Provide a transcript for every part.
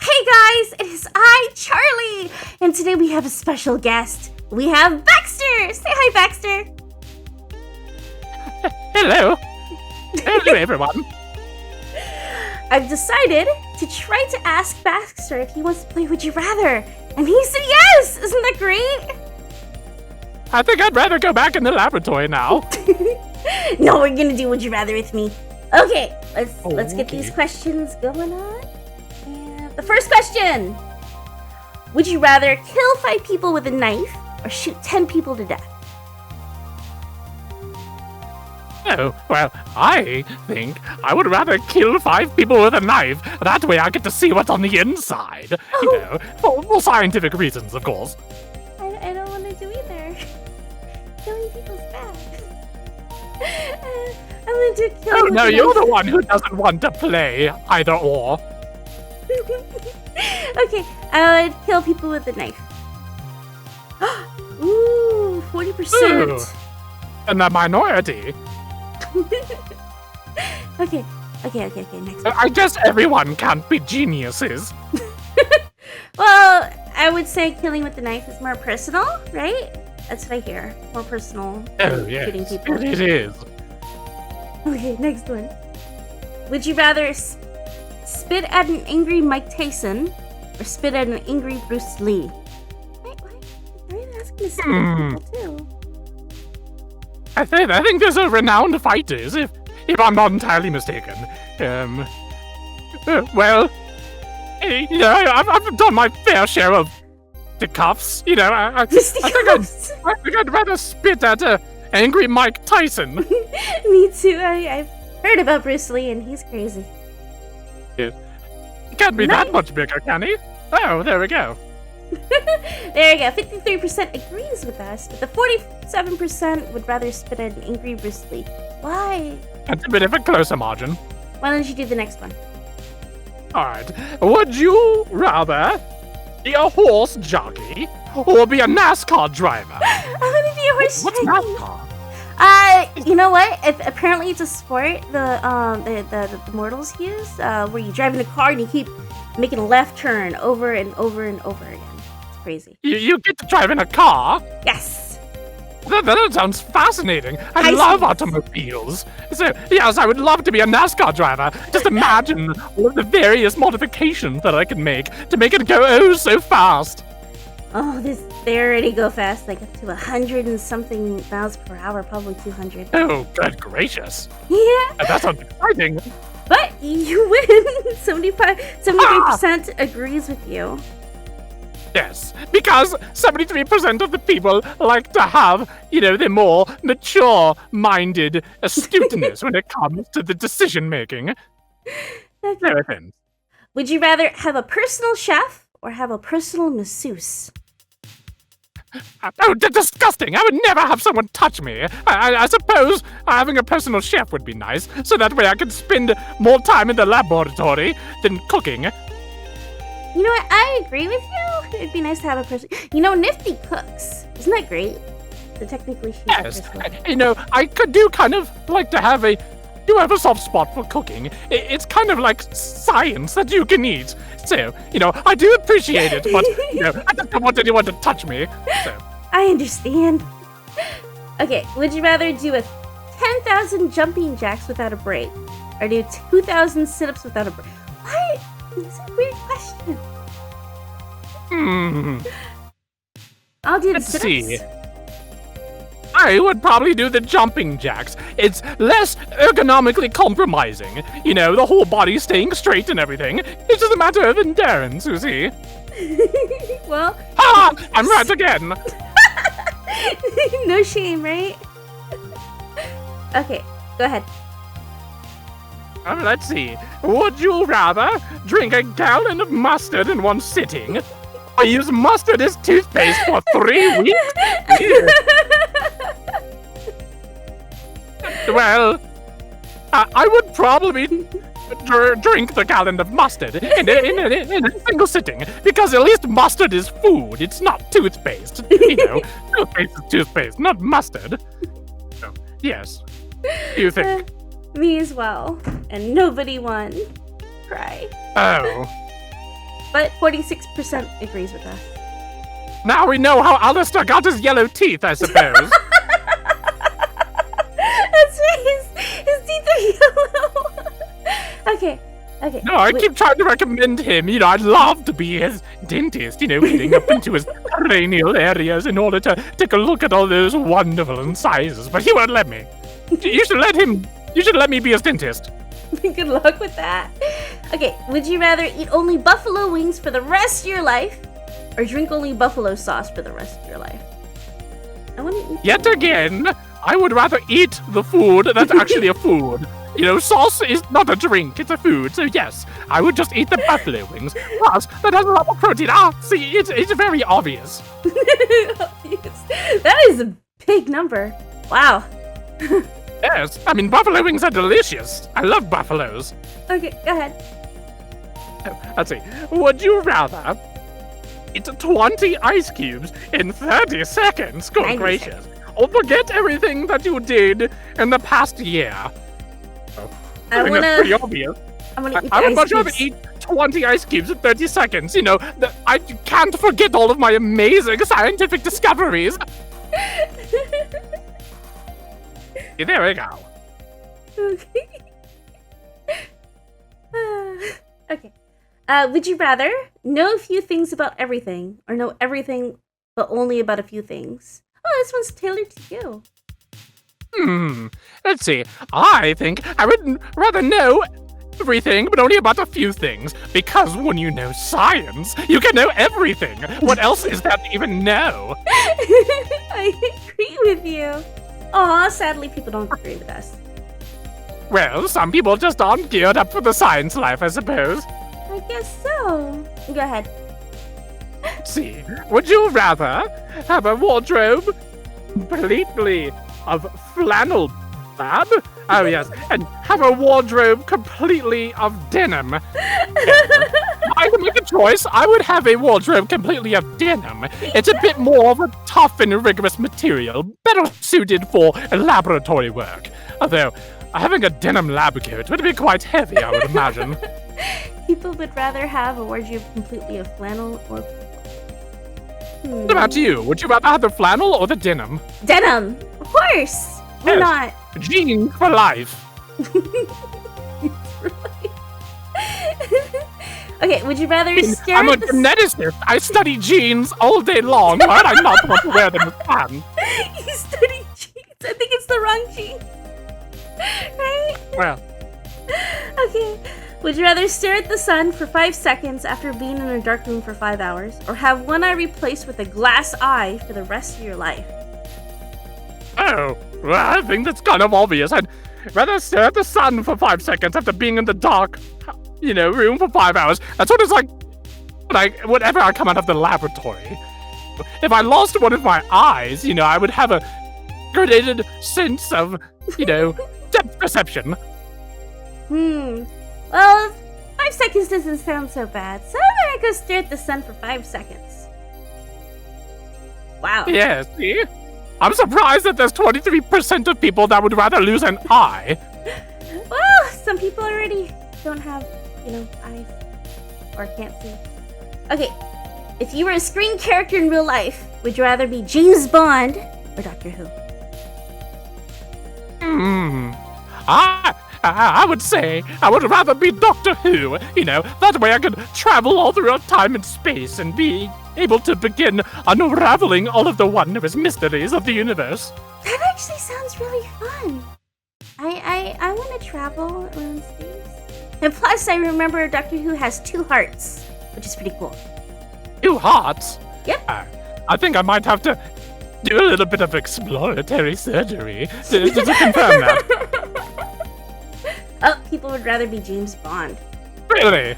Hey guys, it is I, Charlie, and today we have a special guest. We have Baxter. Say hi, Baxter. Hello. Hello, everyone. I've decided to try to ask Baxter if he wants to play Would You Rather, and he said yes. Isn't that great? I think I'd rather go back in the laboratory now. No, we're gonna do Would You Rather with me. Okay, let's get these questions going on. And the first question: Would you rather kill 5 people with a knife or shoot 10 people to death? Oh, well, I think I would rather kill 5 people with a knife. That way I get to see what's on the inside. Oh. You know, for scientific reasons, of course. I don't want to do either. Killing people's bad. I'm gonna do killing. Oh, no, you're the one who doesn't want to play either or. Okay, I would kill people with a knife. Ooh, 40%. And the minority. Okay, next one. I guess everyone can't be geniuses. Well, I would say killing with the knife is more personal, right? That's what I hear. More personal than shooting people. It is. Okay, next one. Would you rather spit at an angry Mike Tyson or spit at an angry Bruce Lee? Why are you asking to spit at people too? I think there's a renowned fighters, if I'm not entirely mistaken. Well, you know, I've done my fair share of the cuffs. You know, I think I'd rather spit at angry Mike Tyson. Me too. I've heard about Bruce Lee, and he's crazy. He can't be that much bigger, can he? Oh, there we go. There you go. 53% agrees with us, but the 47% would rather spit at an angry Bruce Lee. Why? That's a bit of a closer margin. Why don't you do the next one? Alright. Would you rather be a horse jockey or be a Nascar driver? I'm gonna be a horse What's jockey. NASCAR? You know what? Apparently it's a sport the mortals use, where you drive in a car and you keep making a left turn over and over and over again. It's crazy. You get to drive in a car? Yes. That sounds fascinating. I love automobiles. So, yes, I would love to be a NASCAR driver. Just imagine all of the various modifications that I can make to make it go oh so fast. Oh, they already go fast, like up to 100 and something miles per hour, probably 200. Oh, good gracious. Yeah. That sounds exciting. But you win. 73% agrees with you. Yes, because 73% of the people like to have, you know, the more mature-minded astuteness when it comes to the decision-making. Okay. Would you rather have a personal chef or have a personal masseuse? Oh, disgusting! I would never have someone touch me. I suppose having a personal chef would be nice, so that way I could spend more time in the laboratory than cooking. You know what? I agree with you. It'd be nice to have a person. You know, Nifty cooks. Isn't that great? So technically, she's yes. You know, I do kind of like to have a soft spot for cooking. It's kind of like science that you can eat. So, you know, I do appreciate it, but you know, I don't want anyone to touch me. So. I understand. Okay, would you rather do a 10,000 jumping jacks without a break, or do 2,000 sit-ups without a break? What? It's a weird question. I'll do the Let's sit-ups. see. I would probably do the jumping jacks. It's less ergonomically compromising. You know, the whole body staying straight and everything. It's just a matter of endurance, you see. Well... Ah! I'm right again! No shame, right? Okay, go ahead. Let's see. Would you rather drink a gallon of mustard in one sitting, or use mustard as toothpaste for 3 weeks? Well, I would probably drink the gallon of mustard in a single sitting, because at least mustard is food. It's not toothpaste. You know, toothpaste is toothpaste, not mustard. So, yes. What do you think? Me as well. And nobody won. Cry. Oh. but 46% agrees with us. Now we know how Alistair got his yellow teeth, I suppose. That's right, his teeth are yellow. Okay. No, I keep trying to recommend him. I'd love to be his dentist, getting up into his cranial areas in order to take a look at all those wonderful incisors, but he won't let me. You should let me be his dentist. Good luck with that. Okay, would you rather eat only buffalo wings for the rest of your life or drink only buffalo sauce for the rest of your life? I want to eat. Yet again, I would rather eat the food that's actually a food. Sauce is not a drink, it's a food, so yes, I would just eat the buffalo wings. Plus, that has a lot of protein. See, it's very obvious. That is a big number. Wow. Yes, buffalo wings are delicious. I love buffaloes. Okay, go ahead. Let's see. Would you rather eat 20 ice cubes in 30 seconds? Good gracious. Or forget everything that you did in the past year? That's pretty obvious. I would much rather eat 20 ice cubes in 30 seconds. I can't forget all of my amazing scientific discoveries. There we go. Okay. Would you rather know a few things about everything or know everything but only about a few things? Oh, this one's tailored to you. Let's see. I think I would rather know everything, but only about a few things. Because when you know science, you can know everything. What else is there to even know? I agree with you. Aw, sadly, people don't agree with us. Well, some people just aren't geared up for the science life, I suppose. I guess so. Go ahead. Let's see. Would you rather have a wardrobe completely of flannel lab? Oh yes, and have a wardrobe completely of denim. I could make a choice. I would have a wardrobe completely of denim. It's a bit more of a tough and rigorous material, better suited for laboratory work. Although, having a denim lab coat would be quite heavy, I would imagine. People would rather have a wardrobe completely of flannel or... What about you? Would you rather have the flannel or the denim? Denim! Of course! Why not? Jeans for life. Okay, would you rather stare I'm a at the... geneticist. I study genes all day long. Why would I not want to wear them as fun? You study genes? I think it's the wrong gene. Right? Well. Okay. Would you rather stare at the sun for 5 seconds after being in a dark room for 5 hours, or have one eye replaced with a glass eye for the rest of your life? Oh, well, I think that's kind of obvious. I'd rather stare at the sun for 5 seconds after being in the dark, room for 5 hours. That's what it's like whenever I come out of the laboratory. If I lost one of my eyes, I would have a graded sense of, depth perception. Well, 5 seconds doesn't sound so bad, so I'm gonna go stare at the sun for 5 seconds. Wow. Yeah, see? I'm surprised that there's 23% of people that would rather lose an eye. Well, some people already don't have, eyes. Or can't see. Okay, if you were a screen character in real life, would you rather be James Bond or Doctor Who? I would say I would rather be Doctor Who. That way I could travel all throughout time and space and be able to begin unraveling all of the wondrous mysteries of the universe. That actually sounds really fun. I want to travel around space. And plus, I remember Doctor Who has 2 hearts, which is pretty cool. 2 hearts? Yep. I think I might have to do a little bit of exploratory surgery to confirm that. Oh, people would rather be James Bond. Really?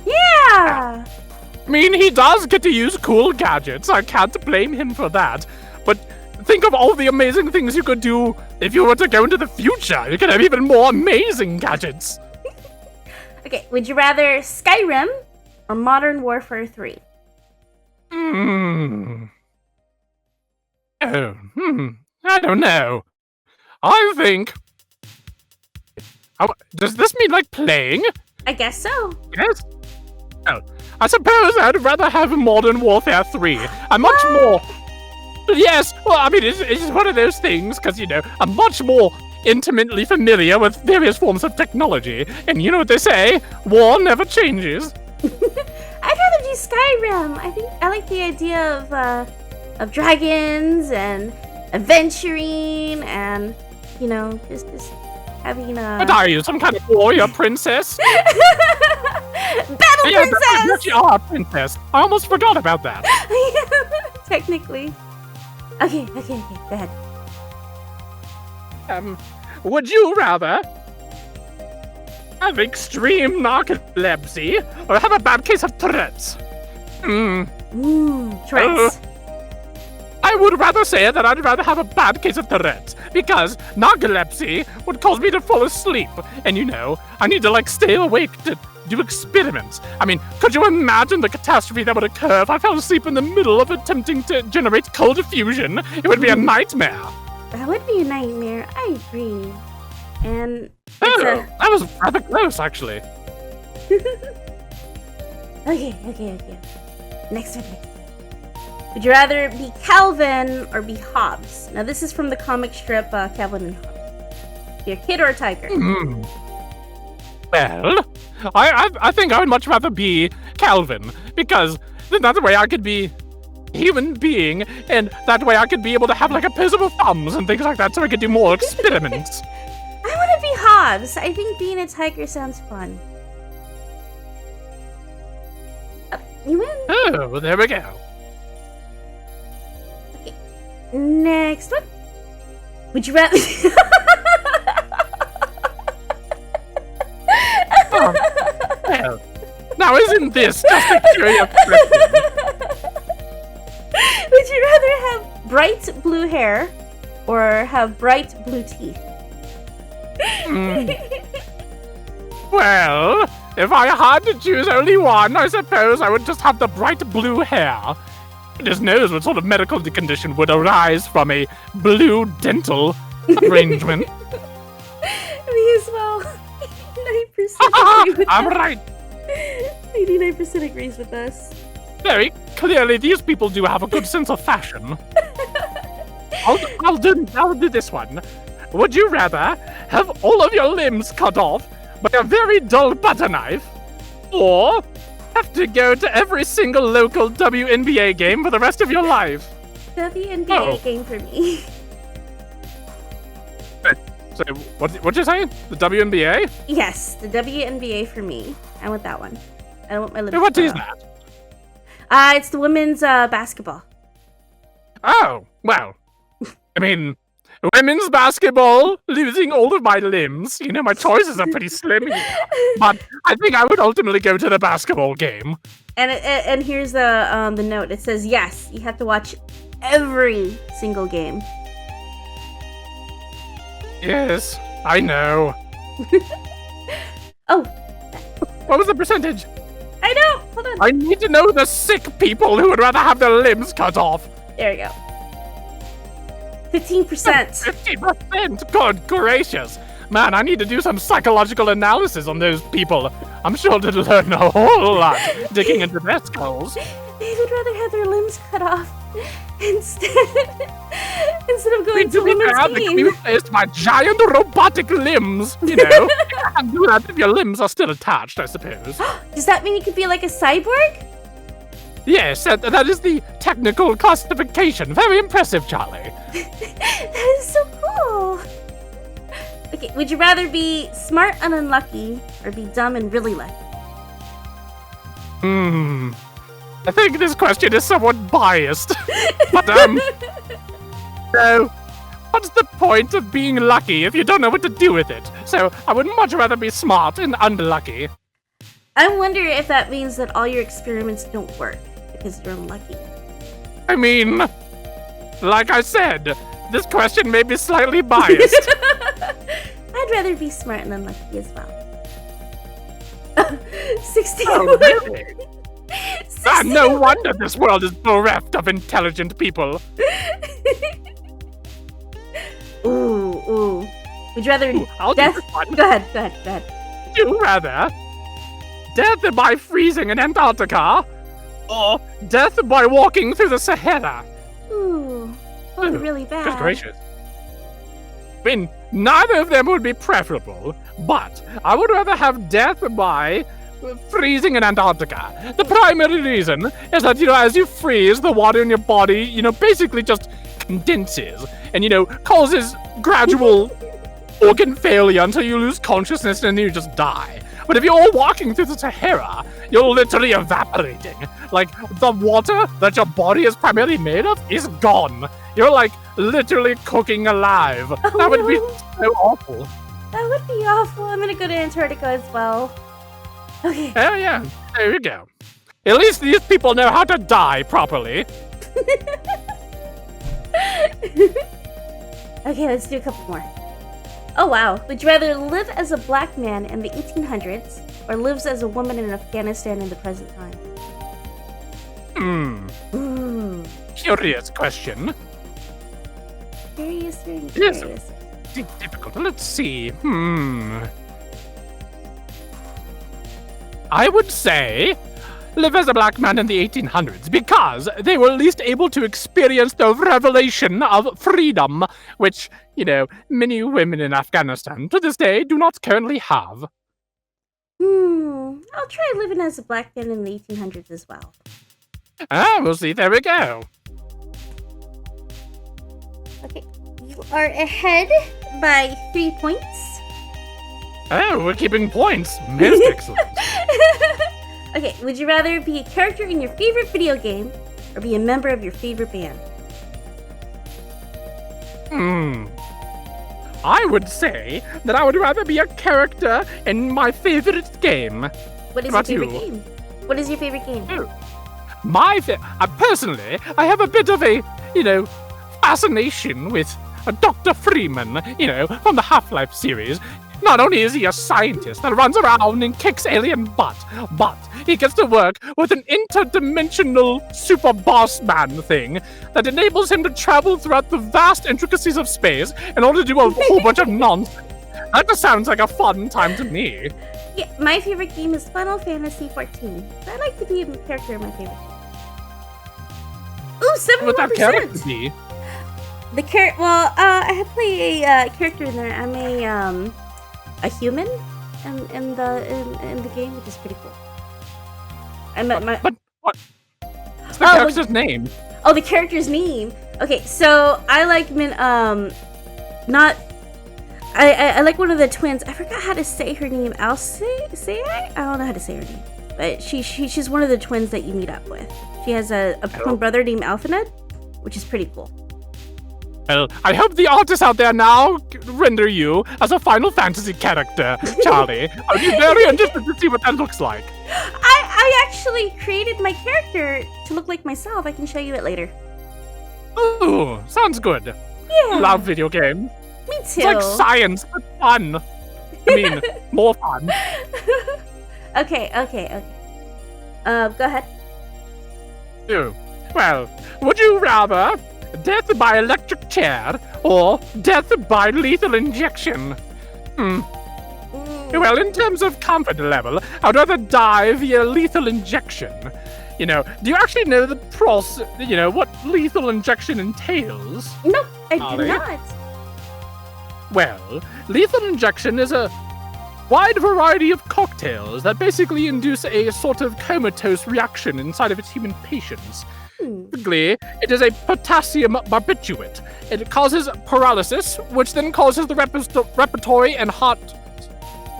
Yeah! I mean, he does get to use cool gadgets. I can't blame him for that. But think of all the amazing things you could do if you were to go into the future. You could have even more amazing gadgets. Okay, would you rather Skyrim or Modern Warfare 3? I don't know. I think... does this mean like playing? I guess so. Yes. Oh, I suppose I'd rather have Modern Warfare 3. I'm much more... Yes, well, I mean, it's one of those things, because, you know, I'm much more intimately familiar with various forms of technology. And you know what they say? War never changes. I'd rather do Skyrim. I like the idea of dragons and adventuring and, you know, just having a... What are you, some kind of warrior princess? Battle princess! You are a princess. I almost forgot about that. Technically. Okay, go ahead. Would you rather have extreme narcolepsy or have a bad case of Tourette's? Tourette's. I would rather say that I'd rather have a bad case of Tourette's, because narcolepsy would cause me to fall asleep, and you know, I need to like stay awake to do experiments. I mean, could you imagine the catastrophe that would occur if I fell asleep in the middle of attempting to generate cold diffusion? It would be a nightmare. That would be a nightmare. I agree. And that was rather close, actually. Okay. Next one. Would you rather be Calvin or be Hobbes? Now, this is from the comic strip Calvin and Hobbes. Be a kid or a tiger? Well, I think I would much rather be Calvin, because then that way I could be a human being, and that way I could be able to have like opposable thumbs and things like that, so I could do more experiments. I want to be Hobbes. I think being a tiger sounds fun. You win. Oh, well, there we go. Okay. Next one. Would you rather... Well, now isn't this just a curious question? Would you rather have bright blue hair or have bright blue teeth? Well, if I had to choose only one, I suppose I would just have the bright blue hair. Goodness knows what sort of medical condition would arise from a blue dental arrangement. Me as well. 89% agree with I'm that. right. 89% agrees with us. Very clearly, these people do have a good sense of fashion. I'll do this one. Would you rather have all of your limbs cut off by a very dull butter knife, or have to go to every single local WNBA game for the rest of your life? WNBA game for me. So, what'd you say? The WNBA? Yes, the WNBA for me. I want that one. I don't want my lips. What cut is off. that? It's the women's basketball. Oh, well. I mean, women's basketball, losing all of my limbs. You know, my choices are pretty slim here. But I think I would ultimately go to the basketball game. And here's the note. It says, yes, you have to watch every single game. Yes, I know. Oh. What was the percentage? I know. Hold on. I need to know the sick people who would rather have their limbs cut off. There you go. 15%. 50%? Good gracious. Man, I need to do some psychological analysis on those people. I'm sure to learn a whole lot digging into their skulls. They would rather have their limbs cut off instead of going to women's game. It's my giant robotic limbs, you know. You can't do that if your limbs are still attached, I suppose. Does that mean you could be like a cyborg? Yes, that is the technical classification. Very impressive, Charlie. That is so cool. Okay, would you rather be smart and unlucky or be dumb and really lucky? I think this question is somewhat biased. But, so, what's the point of being lucky if you don't know what to do with it? So, I would much rather be smart and unlucky. I wonder if that means that all your experiments don't work because you're unlucky. I mean, like I said, this question may be slightly biased. I'd rather be smart and unlucky as well. 60. Oh, really? No wonder this world is bereft of intelligent people. Ooh. Would you rather I'll do this one. Go ahead. Would you rather death by freezing in Antarctica, or death by walking through the Sahara. Ooh, both really bad. Good gracious. I mean, neither of them would be preferable, but I would rather have death by freezing in Antarctica. The primary reason is that, as you freeze, the water in your body, basically just condenses and, causes gradual organ failure until you lose consciousness and then you just die. But if you're walking through the Sahara, you're literally evaporating. Like, the water that your body is primarily made of is gone. You're, literally cooking alive. Oh, that would be so awful. That would be awful. I'm gonna go to Antarctica as well. Okay. Oh, yeah. There you go. At least these people know how to die properly. Okay, let's do a couple more. Oh, wow. Would you rather live as a black man in the 1800s or lives as a woman in Afghanistan in the present time? Ooh. Curious question. Curious, very Yes. curious. Difficult. Let's see. I would say live as a black man in the 1800s because they were at least able to experience the revelation of freedom, which, many women in Afghanistan to this day do not currently have. I'll try living as a black man in the 1800s as well. We'll see. There we go. Okay, you are ahead by 3 points. Oh, we're keeping points. Most excellent. Okay, would you rather be a character in your favorite video game or be a member of your favorite band? I would say that I would rather be a character in my favorite game. What is What your about favorite you? game? What is your favorite game? Personally, I have a bit of a, fascination with Dr. Freeman, from the Half-Life series. Not only is he a scientist that runs around and kicks alien butt, but he gets to work with an interdimensional super boss man thing that enables him to travel throughout the vast intricacies of space in order to do a whole bunch of nonsense. That just sounds like a fun time to me. Yeah, my favorite game is Final Fantasy 14. I like to be a character in my favorite game. Ooh, 71%! What that character be? I play a character in there. I'm a human in the game, which is pretty cool. But what? What's the character's name? Oh, the character's name. Okay, so I like I like one of the twins. I forgot how to say her name. I don't know how to say her name, but she's one of the twins that you meet up with. She has a twin brother named Alphaned, which is pretty cool. Well, I hope the artists out there now render you as a Final Fantasy character, Charlie. I'd be very interested to see what that looks like. I actually created my character to look like myself. I can show you it later. Ooh, sounds good. Yeah. Love video games. Me too. It's like science, but fun. I mean, more fun. Okay. Go ahead. Ooh. Well, would you rather death by electric chair or death by lethal injection? Well, in terms of comfort level, I'd rather die via lethal injection. Do you actually know what lethal injection entails? Nope, I do Ollie? not. Well, lethal injection is a wide variety of cocktails that basically induce a sort of comatose reaction inside of its human patients. Typically, it is a potassium barbiturate. It causes paralysis, which then causes the respiratory and heart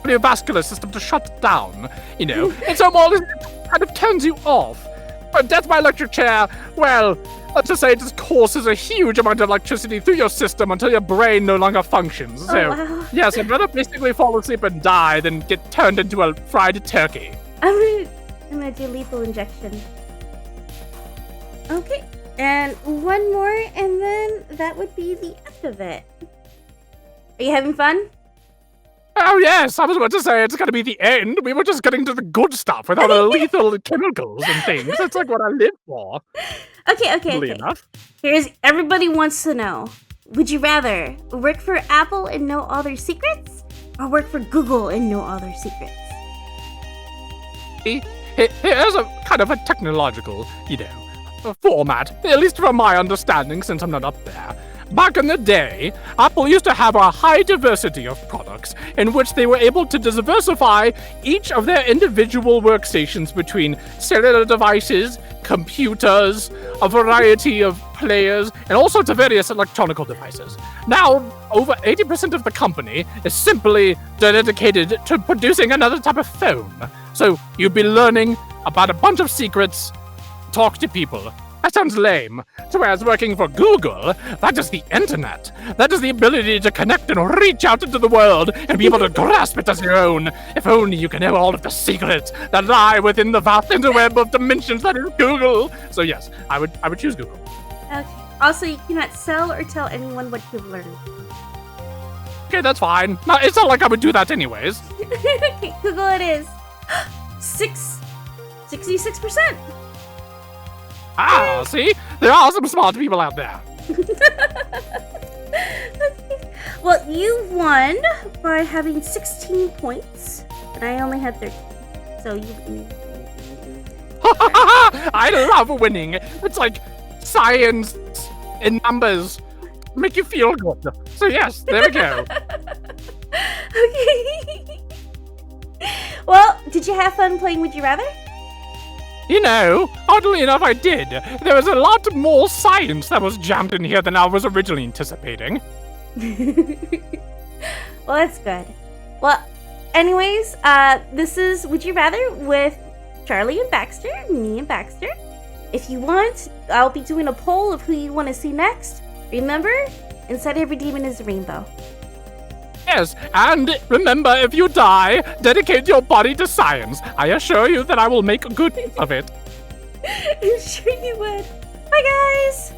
cardiovascular system to shut down, and so more it kind of turns you off. But death by electric chair, well, let's just say it just courses a huge amount of electricity through your system until your brain no longer functions. So, wow. yes, I'd rather basically fall asleep and die than get turned into a fried turkey. I'm gonna do lethal injection. Okay, and one more, and then that would be the end of it. Are you having fun? Oh, yes, I was about to say it's going to be the end. We were just getting to the good stuff with all the lethal chemicals and things. That's like what I live for. Okay. Enough. Everybody wants to know. Would you rather work for Apple and know all their secrets, or work for Google and know all their secrets? Here's a kind of a technological, format, at least from my understanding since I'm not up there. Back in the day, Apple used to have a high diversity of products in which they were able to diversify each of their individual workstations between cellular devices, computers, a variety of players, and all sorts of various electronic devices. Now, over 80% of the company is simply dedicated to producing another type of phone. So you'd be learning about a bunch of secrets, talk to people. That sounds lame. So whereas working for Google, that is the internet. That is the ability to connect and reach out into the world and be able to grasp it as your own. If only you can know all of the secrets that lie within the vast interweb of dimensions that is Google. So yes, I would choose Google. Okay. Also, you cannot sell or tell anyone what you've learned. Okay, that's fine. No, it's not like I would do that anyways. Okay, Google it is. 66%. Ah, see? There are some smart people out there. Well, you won by having 16 points, and I only had 13. So you... I love winning. It's like science and numbers. Make you feel good. So yes, there we go. Okay. Well, did you have fun playing Would You Rather? Oddly enough, I did. There was a lot more science that was jammed in here than I was originally anticipating. Well, that's good. Well, anyways, this is Would You Rather with Charlie and Baxter, me and Baxter. If you want, I'll be doing a poll of who you want to see next. Remember, inside every demon is a rainbow. Yes, and remember, if you die, dedicate your body to science. I assure you that I will make good of it. I'm sure you would. Bye, guys!